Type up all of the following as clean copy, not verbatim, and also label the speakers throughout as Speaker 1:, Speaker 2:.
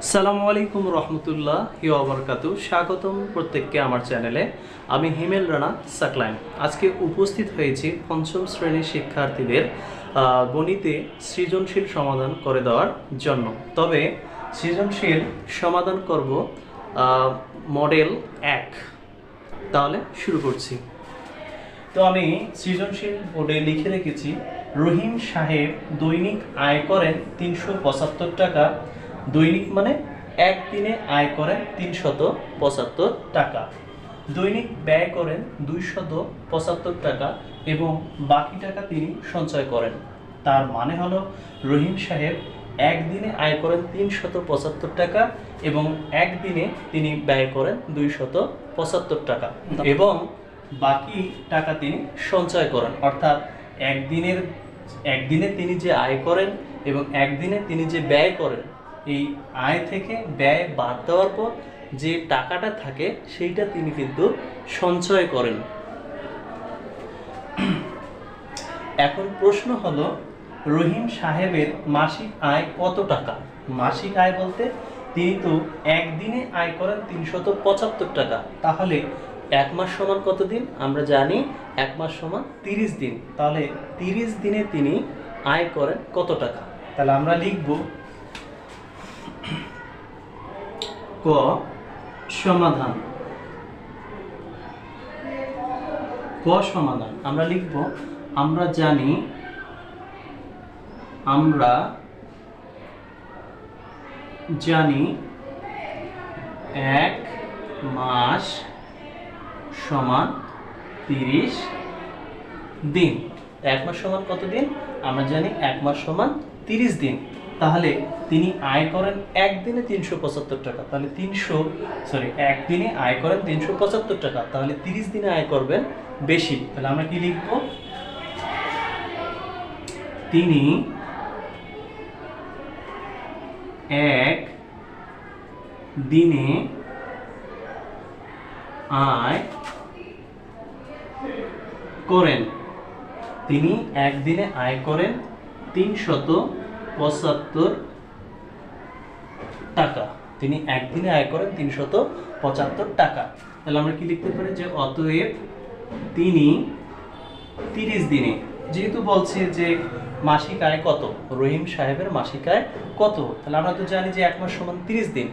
Speaker 1: আসসালামু আলাইকুম রহমতুল্লাহি ওয়া বারাকাতুহু। স্বাগতম প্রত্যেককে আমার চ্যানেলে। আমি হিমেল রানা সাকলাইন। আজকে উপস্থিত হয়েছি পঞ্চম শ্রেণীর শিক্ষার্থীদের গণিতে সৃজনশীল সমাধান করে দেওয়ার জন্য। তবে সৃজনশীল সমাধান করব মডেল 1। তাহলে শুরু করছি। তো আমি সৃজনশীল বোর্ডে লিখে রেখেছি, রহিম সাহেব দৈনিক আয় করেন ৩৭৫ টাকা। দৈনিক মানে একদিনে আয় করেন ৩৭৫ টাকা। দৈনিক ব্যয় করেন ২৭৫ টাকা এবং বাকি টাকা তিনি সঞ্চয় করেন। তার মানে হলো রহিম সাহেব একদিনে আয় করেন ৩৭৫ টাকা এবং একদিনে তিনি ব্যয় করেন ২৭৫ টাকা এবং বাকি টাকা তিনি সঞ্চয় করেন। অর্থাৎ একদিনে তিনি যে আয় করেন এবং একদিনে তিনি যে ব্যয় করেন, এই আয় থেকে ব্যয় বাদ দেওয়ার পর যে টাকাটা থাকে সেইটা তিনি কিন্তু সঞ্চয় করেন। এখন প্রশ্ন হলো, রহিম সাহেবের মাসিক আয় কত টাকা? মাসিক আয় বলতে তিনি তো একদিনে আয় করেন ৩৭৫ টাকা। তাহলে এক মাস সমান কত দিন? আমরা জানি এক মাস সমান 30 দিন। তাহলে 30 দিনে তিনি আয় করেন কত টাকা? তাহলে আমরা লিখব ক সমাধান। ক সমাধান আমরা লিখব, আমরা জানি এক মাস সমান 30 দিন। এক মাস সমান কত দিন? আমরা জানি এক মাস সমান 30 দিন। তাহলে তিনি আয় করেন একদিনে ৩৭৫ টাকা। তাহলে একদিনে আয় করেন ৩৭৫ টাকা। তাহলে 30 দিনে আয় করবেন বেশি। তাহলে আমরা কি লিখব? তিনি এক দিনে আয় করেন। তিনি একদিনে আয় করেন ৩৭৫ টাকা। তিনি একদিনে আয় করেন ৩৭৫ টাকা। তাহলে আমরা কি লিখতে পারি যে অতএব তিনি 30 দিনে, যেহেতু বলছে যে মাসিক আয় কত, রহিম সাহেবের মাসিক আয় কত, তাহলে আমরা তো জানি যে এক মাস সমান 30 দিন।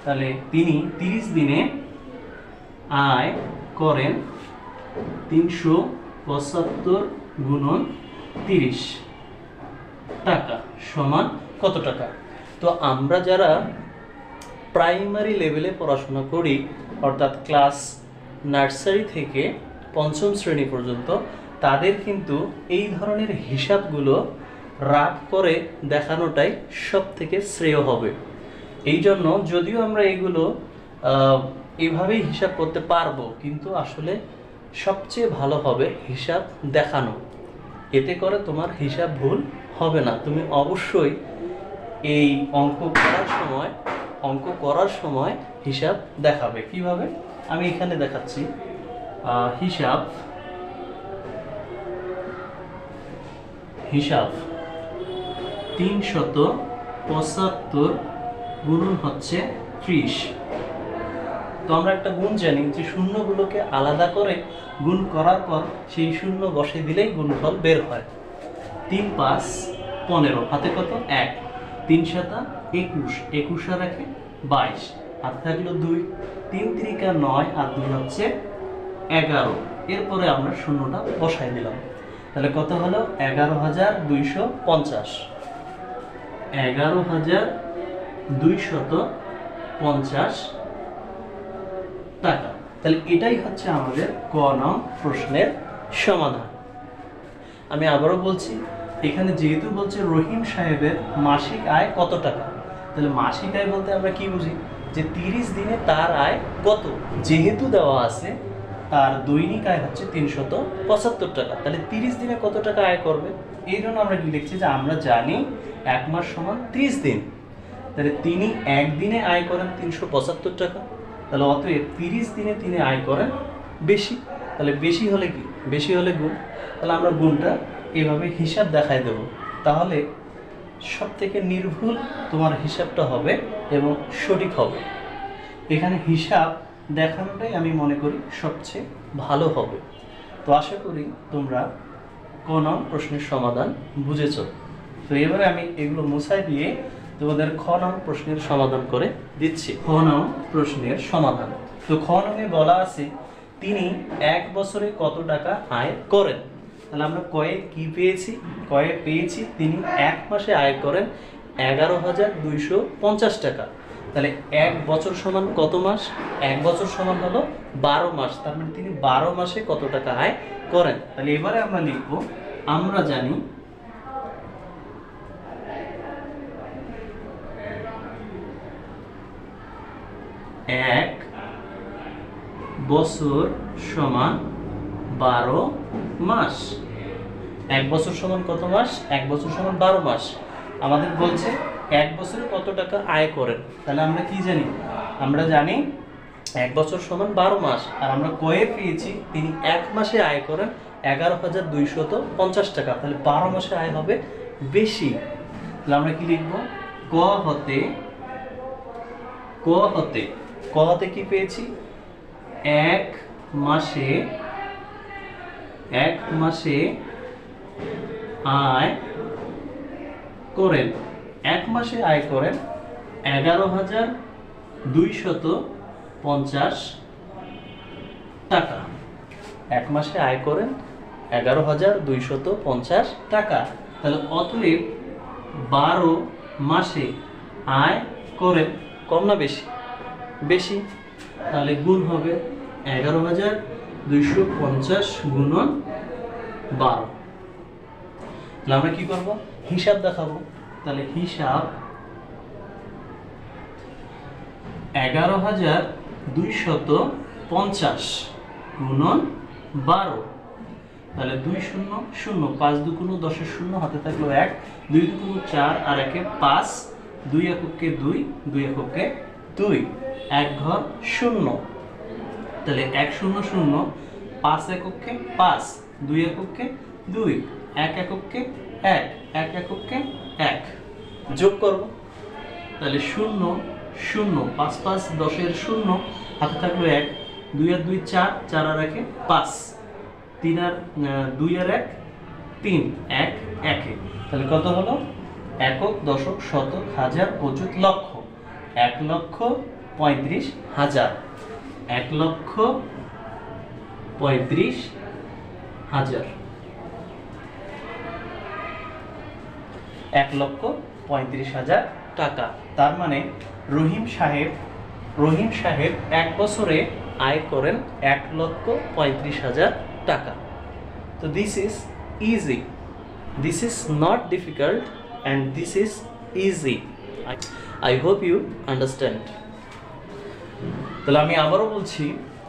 Speaker 1: তাহলে তিনি 30 দিনে আয় করেন ৩৭৫ গুণন 30 টাকা সমান কত টাকা? তো আমরা যারা প্রাইমারি লেভেলে পড়াশোনা করি, অর্থাৎ ক্লাস নার্সারি থেকে পঞ্চম শ্রেণী পর্যন্ত, তাদের কিন্তু এই ধরনের হিসাবগুলো রাফ করে দেখানোটাই সব থেকে শ্রেয় হবে। এই জন্য যদিও আমরা এগুলো এভাবেই হিসাব করতে পারবো, কিন্তু আসলে সবচেয়ে ভালো হবে হিসাব দেখানো। এতে করে তোমার হিসাব ভুল হবে না। তুমি অবশ্যই এই অঙ্ক করার সময় হিসাব দেখাবে। কিভাবে? আমি এখানে দেখাচ্ছি। হিসাব ৩৭৫ গুণন হচ্ছে 30। তো আমরা একটা গুণ জানি যে শূন্যগুলোকে আলাদা করে গুণ করার পর সেই শূন্য বসে দিলেই গুণফল বের হয়। ৩ ৫ 15, হাতে কত? 1। ৩ 7 21, 21 রাখে 22, হাতে থাকলো 2। ৩ 3 9 আর 2 হচ্ছে 11। এরপরে আমরা শূন্যটা বসাই দিলাম। তাহলে কত হলো? ১১,২৫০। ১১,২৫০ টাকা। তাহলে এটাই হচ্ছে আমাদের ক নং প্রশ্নের সমাধান। আমি আবারও বলছি, এখানে যেহেতু বলছে রহিম সাহেবের মাসিক আয় কত টাকা, তাহলে মাসিক আয় বলতে আমরা কি বুঝি? যে 30 দিনে তার আয় কত। যেহেতু দেওয়া আছে তার দৈনিক আয় হচ্ছে ৩৭৫ টাকা, তাহলে 30 দিনে কত টাকা আয় করবে? এই জন্য আমরা কি লিখছি যে আমরা জানি এক মাস সমান 30 দিন। তাহলে তিনি একদিনে আয় করেন ৩৭৫ টাকা। তাহলে অতএব 30 দিনে তিনি আয় করেন বেশি। তাহলে বেশি হলে কি? বেশি হলে গুণ। তাহলে আমরা গুণটা এভাবে হিসাব দেখাই দেব। তাহলে সব থেকে নির্ভুল তোমার হিসাবটা হবে এবং সঠিক হবে। এখানে হিসাব দেখানোটাই আমি মনে করি সবচেয়ে ভালো হবে। তো আশা করি তোমরা ক নং প্রশ্নের সমাধান বুঝেছ। তো এবারে আমি এগুলো মুছাই দিয়ে তোমাদের খ নং প্রশ্নের সমাধান করে দিচ্ছি। খ নং প্রশ্নের সমাধান। তো খ নংয়ে বলা আছে তিনি 1 বছরে কত টাকা আয় করেন। তাহলে আমরা কয়ে কি পেয়েছি? কয়ে পেয়েছি তিনি 1 মাসে আয় করেন 11,250 টাকা। তাহলে 1 বছর সমান কত মাস? 1 বছর সমান হলো 12 মাস। তার মানে তিনি 12 মাসে কত টাকা আয় করেন। তাহলে এবারে আমরা লিখব, আমরা জানি 1 বছর সমান 12 মাস। 1 বছর সমান কত মাস? 1 বছর সমান 12 মাস। আমাদের বলছে 1 বছরে কত টাকা আয় করেন। তাহলে আমরা কি জানি? আমরা জানি 1 বছর সমান 12 মাস। আর আমরা কয়ে পেয়েছি তিনি 1 মাসে আয় করেন 11,250 টাকা। তাহলে 12 মাসে আয় হবে বেশি। তাহলে আমরা কি লিখব? ক হতে কি পেয়েছি? 1 মাসে আয় করেন 1 মাসে আয় করেন 11,250 টাকা। 1 মাসে আয় করেন 11,250 টাকা। তাহলে অতএব 12 মাসে আয় করেন কম না বেশি? বেশি। তাহলে গুণ হবে 11,250 গুণন 12। তাহলে আমরা কি করব? হিসাব দেখাবো। তাহলে হিসাব 11,250 গুণন 12। তাহলে 2 0 0, 5 2 10 0, হাতে থাকলো 1, 2 2 4 আর 1 5, 2 এককে 2, 2 এককে 2, 1 ঘর 0। তাহলে 1 0 0, 5 এককে 5, 2 এককে 2, 1 এককে 1, 1 এককে 1 যোগ করব। তাহলে 0 0, 5 5 10 এর 0, হাতে থাকলো 1, 2 আর 2 4, 4 আর 1 5, 3 আর 2 আর 1 3, 1 1। তাহলে কত হলো? একক, দশক, শতক, হাজার, অযুত, লক্ষ। 1,35,000। 1,35,000। 1,35,000 টাকা। তার মানে রহিম সাহেব 1 বছরে আয় করেন 1,35,000 টাকা। তো this is easy, this is not difficult and this is easy. I hope you understand. তাহলে আমি আবারও বলছি,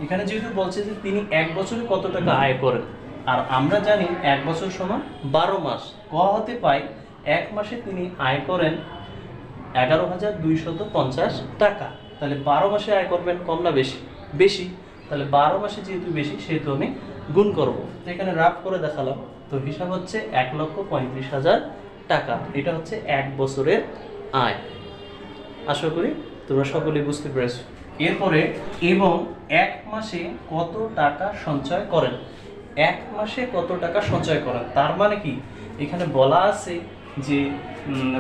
Speaker 1: এখানে যেহেতু বলছে যে তিনি 1 বছরে কত টাকা আয় করেন, আর আমরা জানি 1 বছর সমান 12 মাস। ক হতে পাই 1 মাসে তিনি আয় করেন 11,250 টাকা। তাহলে 12 মাসে আয় করবেন কম না বেশি? বেশি। তাহলে 12 মাসে যেহেতু বেশি সেহেতু আমি গুণ করব। তো এখানে রাফ করে দেখালাম। তো হিসাব হচ্ছে 1,35,000 টাকা। এটা হচ্ছে 1 বছরের আয়। আশা করি তোমরা সকলেই বুঝতে পেরেছো। এরপরে এবং 1 মাসে কত টাকা সঞ্চয় করেন। 1 মাসে কত টাকা সঞ্চয় করেন তার মানে কি? এখানে বলা আছে যে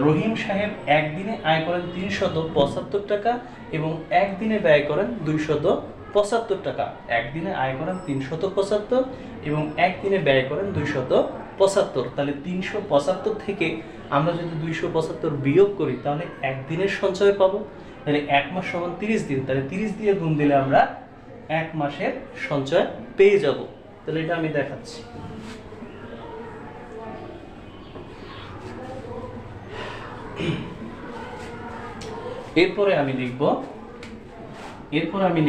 Speaker 1: রহিম সাহেব একদিনে আয় করেন 375 টাকা এবং একদিনে ব্যয় করেন 275 টাকা। একদিনে আয় করেন 375 এবং একদিনে ব্যয় করেন 275। তাহলে 375 থেকে আমরা যদি 275 বিয়োগ করি তাহলে একদিনের সঞ্চয় পাবো। তাহলে 1 মাস সমান 30 দিন। তাহলে 30 দিয়ে গুণ দিলে আমরা 1 মাসের সঞ্চয় পেয়ে যাব। তাহলে এটা আমি দেখাচ্ছি। এরপরে আমি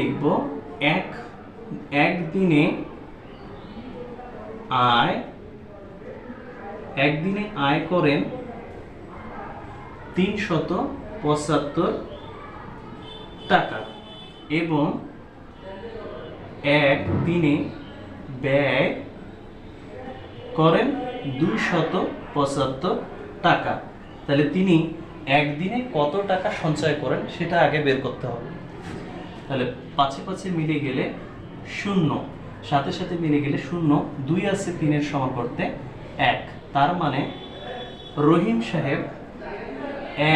Speaker 1: লিখব একদিনে আয় করেন 375 টাকা এবং একদিনে ব্যয় করেন 275 টাকা। তাহলে তিনি একদিনে কত টাকা সঞ্চয় করেন সেটা আগে বের করতে হবে। তাহলে 5 মিলে গেলে 0, সাথে সাথে মিলে গেলে 0, 2 আছে 3 সমান করতে 1। তার মানে রহিম সাহেব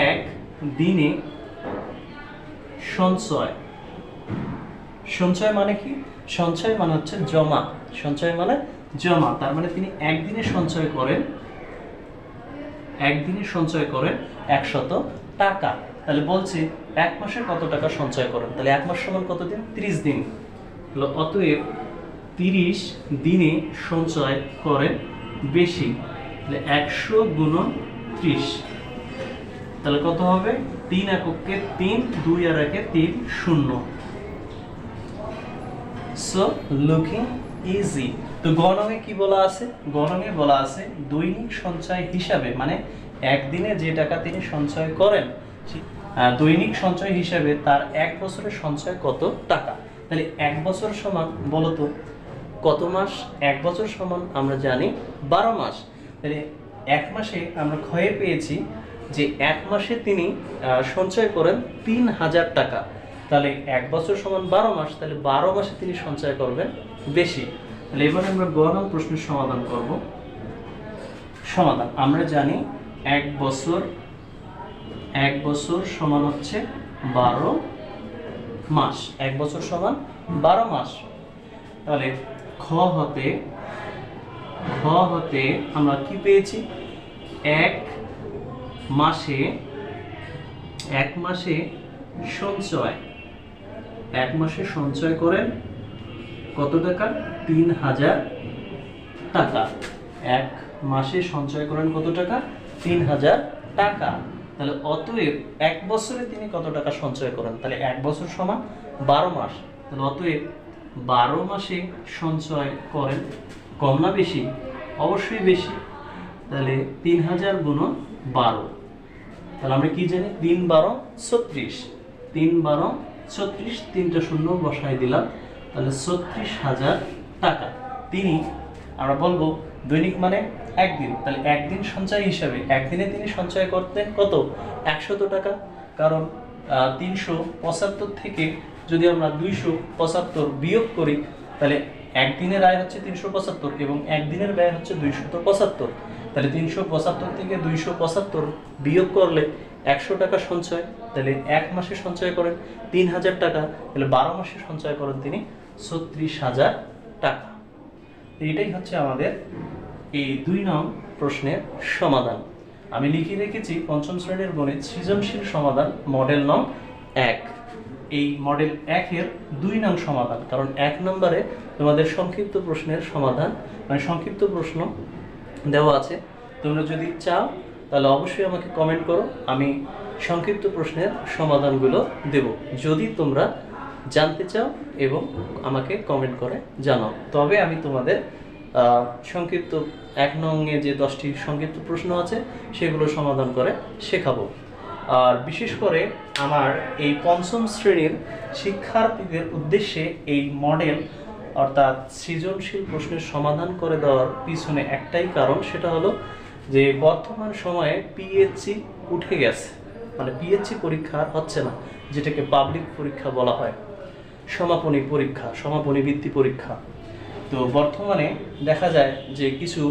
Speaker 1: এক দিনে সঞ্চয় মানে কি? সঞ্চয় মানে হচ্ছে জমা। সঞ্চয় মানে জমা। তার মানে তিনি একদিনে সঞ্চয় করেন 100 টাকা। তাহলে বলছি 1 মাসে কত টাকা সঞ্চয় করেন, তাহলে 1 মাস সমান কত দিন? 30 দিন। অতএব 30 দিনে সঞ্চয় করেন বেশি, তাহলে 100 গুণন 30, তাহলে কত হবে? 3 এককে 3, 2 আর 1 3, 0। So looking easy. তো গণনে কি বলা আছে? গণনে বলা আছে দৈনিক সঞ্চয় হিসাবে, মানে একদিনে যে টাকা তিনি সঞ্চয় করেন দৈনিক সঞ্চয় হিসাবে তার 1 বছরের সঞ্চয় কত টাকা। তাহলে 1 বছর সমান বলতো কত মাস? 1 বছর সমান আমরা জানি 12 মাস। তাহলে 1 মাসে আমরা ক্ষয়ে পেয়েছি যে 1 মাসে তিনি সঞ্চয় করেন 3000 টাকা। তাহলে 1 বছর সমান 12 মাস, তাহলে 12 মাসে তিনি সঞ্চয় করবেন বেশি। তাহলে এবারে আমরা গ নং প্রশ্নের সমাধান করব। সমাধান আমরা জানি 1 বছর সমান হচ্ছে 12 মাস। 1 বছর সমান 12 মাস। তাহলে খ হতে আমরা কি পেয়েছি? 1 মাসে সঞ্চয় করেন কত টাকা? 3000 টাকা। 1 মাসে সঞ্চয় করেন কত টাকা? 3000 টাকা। তাহলে অতএব 1 বছরে তিনি কত টাকা সঞ্চয় করেন? তাহলে 1 বছর সমান 12 মাস। তাহলে অতএব 12 মাসে সঞ্চয় করেন, কম না বেশি? অবশ্যই বেশি। তাহলে 3000 গুণন 12, তাহলে আমরা কি জানি? 3 12 36, 3 12 36, 3টা শূন্য বসাই দিলাম, তাহলে 36,000 টাকা। তিনি আমরা বলবো দৈনিক মানে একদিন, তাহলে একদিন সঞ্চয় হিসাবে একদিনে তিনি সঞ্চয় করতেন কত? 100 টাকা। কারণ 375 থেকে যদি আমরা 275 বিয়োগ করি তাহলে একদিনের আয় হচ্ছে 375 এবং একদিনের ব্যয় হচ্ছে 275। তাহলে 375 থেকে 275 বিয়োগ করলে 100 টাকা সঞ্চয়। তাহলে 1 মাসে সঞ্চয় করেন 3000 টাকা, তাহলে 12 মাসে সঞ্চয় করেন তিনি 36,000 টাকা। এটাই হচ্ছে আমাদের এই 2 নং প্রশ্নের সমাধান। আমি লিখে রেখেছি 5ম শ্রেণীর গণিত সৃজনশীল সমাধান মডেল নং 1। এই মডেল 1 এর 2 নং সমাধান, কারণ 1 নম্বরে তোমাদের সংক্ষিপ্ত প্রশ্নের সমাধান মানে সংক্ষিপ্ত প্রশ্ন দেওয়া আছে। তোমরা যদি চাও তাহলে অবশ্যই আমাকে কমেন্ট করো, আমি সংক্ষিপ্ত প্রশ্নের সমাধানগুলো দেব যদি তোমরা জানতে চাও এবং আমাকে কমেন্ট করে জানাও। তবে আমি তোমাদের সংক্ষিপ্ত 1 নংয়ে যে 10টি সংক্ষিপ্ত প্রশ্ন আছে সেগুলো সমাধান করে শেখাবো। আর বিশেষ করে আমার এই 5ম শ্রেণীর শিক্ষার্থীদের উদ্দেশ্যে এই মডেল অর্থাৎ সৃজনশীল প্রশ্নের সমাধান করে দেওয়ার পিছনে একটাই কারণ, সেটা হলো যে বর্তমান সময়ে পিএইচসি উঠে গেছে, মানে পিএইচসি পরীক্ষা হচ্ছে না, যেটাকে পাবলিক পরীক্ষা বলা হয়, সমাপনী পরীক্ষা, সমাপনী বৃত্তি পরীক্ষা। তো বর্তমানে দেখা যায় যে কিছু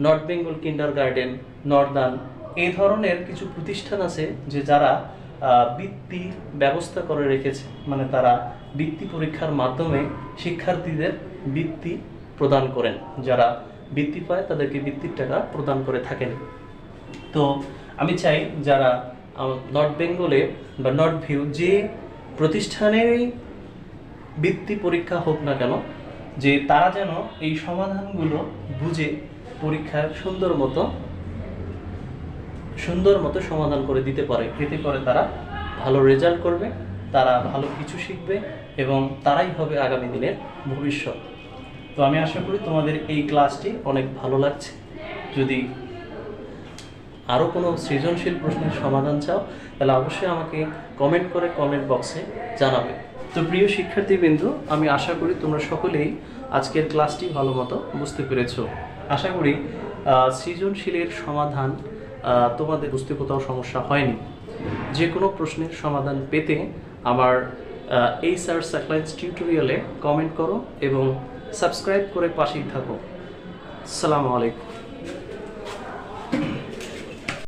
Speaker 1: নর্থ বেঙ্গল কিন্ডারগার্টেন, নর্দার্ন এই ধরনের কিছু প্রতিষ্ঠান আছে যে যারা বৃত্তি ব্যবস্থা করে রেখেছে, মানে তারা বৃত্তি পরীক্ষার মাধ্যমে শিক্ষার্থীদের বৃত্তি প্রদান করেন। যারা বৃত্তি পায় তাদেরকে বৃত্তির টাকা প্রদান করে থাকেন। তো আমি চাই যারা নর্থ বেঙ্গলে বা নর্থ ভিউ যে প্রতিষ্ঠানেরই বৃত্তি পরীক্ষা হোক না কেন, যে তারা যেন এই সমাধানগুলো বুঝে পরীক্ষার সুন্দর মতো সমাধান করে দিতে পারে। এতে করে তারা ভালো রেজাল্ট করবে, তারা ভালো কিছু শিখবে এবং তারাই হবে আগামী দিনের ভবিষ্যৎ। তো আমি আশা করি তোমাদের এই ক্লাসটি অনেক ভালো লাগছে। যদি আরও কোনো সৃজনশীল প্রশ্নের সমাধান চাও তাহলে অবশ্যই আমাকে কমেন্ট করে কমেন্ট বক্সে জানাবে। তো প্রিয় শিক্ষার্থীবৃন্দু, আমি আশা করি তোমরা সকলেই আজকের ক্লাসটি ভালো মতো বুঝতে পেরেছো। আশা করি সৃজনশীলের সমাধান তোমাদের বুঝতে কোথাও সমস্যা হয়নি, যে কোনো প্রশ্নের সমাধান পেতে আমার এই স্যার সাকলাইন্স টিউটোরিয়ালে কমেন্ট করো এবং সাবস্ক্রাইব করে পাশেই থাকো। আসসালামু আলাইকুম।